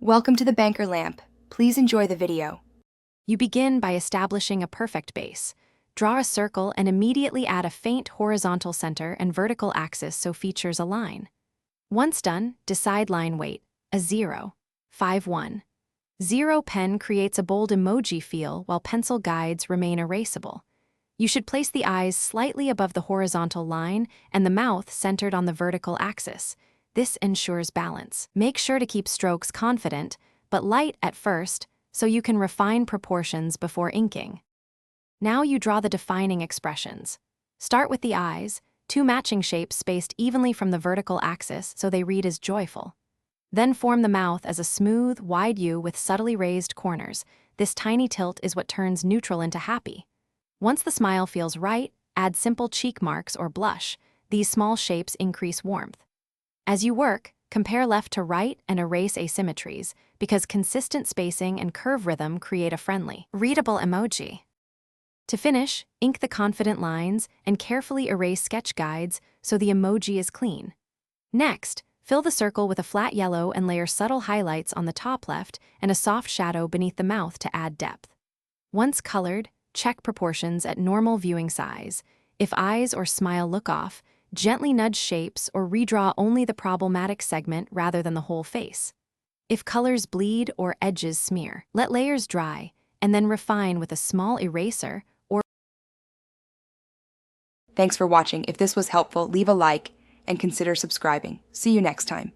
Welcome to the Banker Lamp. Please enjoy the video. You begin by establishing a perfect base. Draw a circle and immediately add a faint horizontal center and vertical axis so features align. Once done, decide line weight, a 0, 5, 1. 0 pen creates a bold emoji feel while pencil guides remain erasable. You should place the eyes slightly above the horizontal line and the mouth centered on the vertical axis. This ensures balance. Make sure to keep strokes confident, but light at first, so you can refine proportions before inking. Now you draw the defining expressions. Start with the eyes, two matching shapes spaced evenly from the vertical axis so they read as joyful. Then form the mouth as a smooth, wide U with subtly raised corners. This tiny tilt is what turns neutral into happy. Once the smile feels right, add simple cheek marks or blush. These small shapes increase warmth. As you work, compare left to right and erase asymmetries, because consistent spacing and curve rhythm create a friendly, readable emoji. To finish, ink the confident lines and carefully erase sketch guides so the emoji is clean. Next, fill the circle with a flat yellow and layer subtle highlights on the top left and a soft shadow beneath the mouth to add depth. Once colored, check proportions at normal viewing size. If eyes or smile look off, gently nudge shapes or redraw only the problematic segment rather than the whole face. If colors bleed or edges smear, let layers dry and then refine with a small eraser or... Thanks for watching. If this was helpful, leave a like and consider subscribing. See you next time.